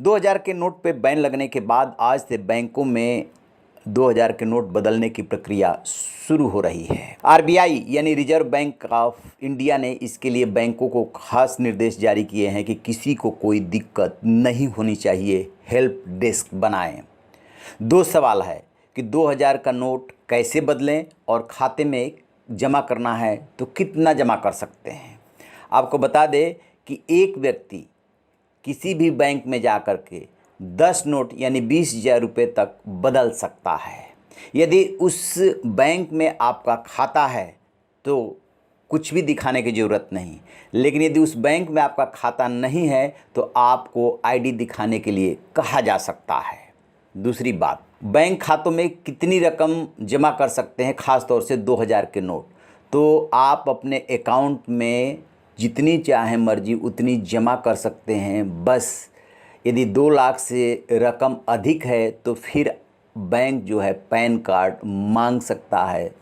2000 के नोट पे बैन लगने के बाद आज से बैंकों में 2000 के नोट बदलने की प्रक्रिया शुरू हो रही है। आरबीआई यानी रिजर्व बैंक ऑफ इंडिया ने इसके लिए बैंकों को खास निर्देश जारी किए हैं कि किसी को कोई दिक्कत नहीं होनी चाहिए, हेल्प डेस्क बनाएं। दो सवाल है कि 2000 का नोट कैसे बदलें और खाते में जमा करना है तो कितना जमा कर सकते हैं। आपको बता दें कि एक व्यक्ति किसी भी बैंक में जा कर के 10 नोट यानी 20,000 रुपये तक बदल सकता है। यदि उस बैंक में आपका खाता है तो कुछ भी दिखाने की ज़रूरत नहीं, लेकिन यदि उस बैंक में आपका खाता नहीं है तो आपको आईडी दिखाने के लिए कहा जा सकता है। दूसरी बात, बैंक खातों में कितनी रकम जमा कर सकते हैं, ख़ास तौर से 2000 के नोट। तो आप अपने अकाउंट में जितनी चाहे मर्जी उतनी जमा कर सकते हैं। बस यदि 2 लाख से रकम अधिक है तो फिर बैंक जो है पैन कार्ड मांग सकता है,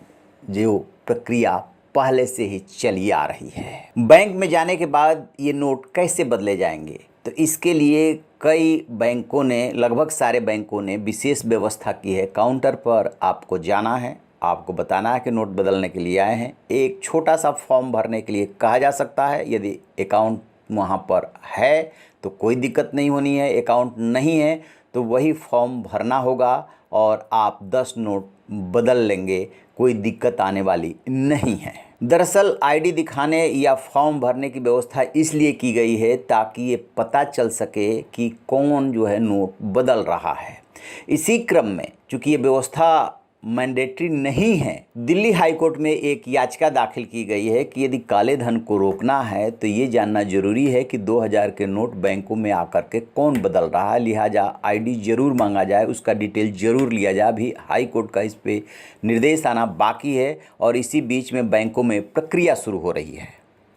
जो प्रक्रिया पहले से ही चली आ रही है। बैंक में जाने के बाद ये नोट कैसे बदले जाएंगे, तो इसके लिए कई बैंकों ने, लगभग सारे बैंकों ने विशेष व्यवस्था की है। काउंटर पर आपको जाना है, आपको बताना है कि नोट बदलने के लिए आए हैं। एक छोटा सा फॉर्म भरने के लिए कहा जा सकता है। यदि अकाउंट वहाँ पर है तो कोई दिक्कत नहीं होनी है, अकाउंट नहीं है तो वही फॉर्म भरना होगा और आप 10 नोट बदल लेंगे, कोई दिक्कत आने वाली नहीं है। दरअसल आईडी दिखाने या फॉर्म भरने की व्यवस्था इसलिए की गई है ताकि ये पता चल सके कि कौन जो है नोट बदल रहा है। इसी क्रम में चूँकि ये व्यवस्था मैंडेटरी नहीं है, दिल्ली हाई कोर्ट में एक याचिका दाखिल की गई है कि यदि काले धन को रोकना है तो ये जानना जरूरी है कि 2000 के नोट बैंकों में आकर के कौन बदल रहा है। लिहाजा आईडी जरूर मांगा जाए, उसका डिटेल जरूर लिया जाए। अभी हाई कोर्ट का इस पे निर्देश आना बाकी है और इसी बीच में बैंकों में प्रक्रिया शुरू हो रही है।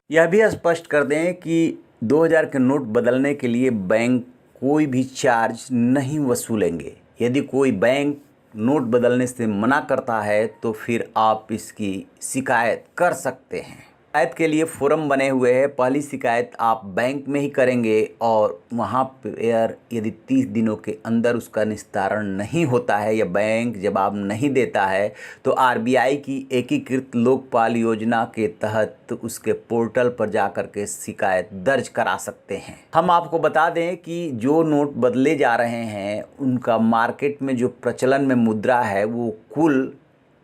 यह भी स्पष्ट कर दें कि 2000 के नोट बदलने के लिए बैंक कोई भी चार्ज नहीं वसूलेंगे। यदि कोई बैंक नोट बदलने से मना करता है तो फिर आप इसकी शिकायत कर सकते हैं। शिकायत के लिए फोरम बने हुए हैं। पहली शिकायत आप बैंक में ही करेंगे और वहाँ पर यदि 30 दिनों के अंदर उसका निस्तारण नहीं होता है या बैंक जवाब नहीं देता है तो आरबीआई की एकीकृत लोकपाल योजना के तहत उसके पोर्टल पर जाकर के शिकायत दर्ज करा सकते हैं। हम आपको बता दें कि जो नोट बदले जा रहे हैं उनका मार्केट में जो प्रचलन में मुद्रा है वो कुल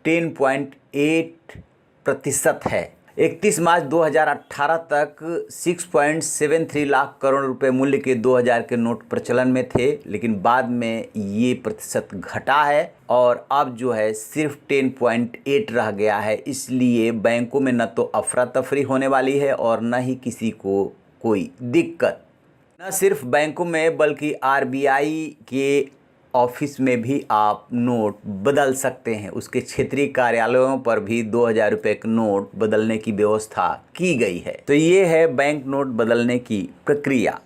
10.8% है। 31 मार्च 2018 तक 6.73 लाख करोड़ रुपए मूल्य के 2000 के नोट प्रचलन में थे, लेकिन बाद में ये प्रतिशत घटा है और अब जो है सिर्फ 10.8 रह गया है। इसलिए बैंकों में न तो अफरा तफरी होने वाली है और न ही किसी को कोई दिक्कत। न सिर्फ बैंकों में बल्कि आरबीआई के ऑफिस में भी आप नोट बदल सकते हैं। उसके क्षेत्रीय कार्यालयों पर भी 2000 रुपये के नोट बदलने की व्यवस्था की गई है। तो ये है बैंक नोट बदलने की प्रक्रिया।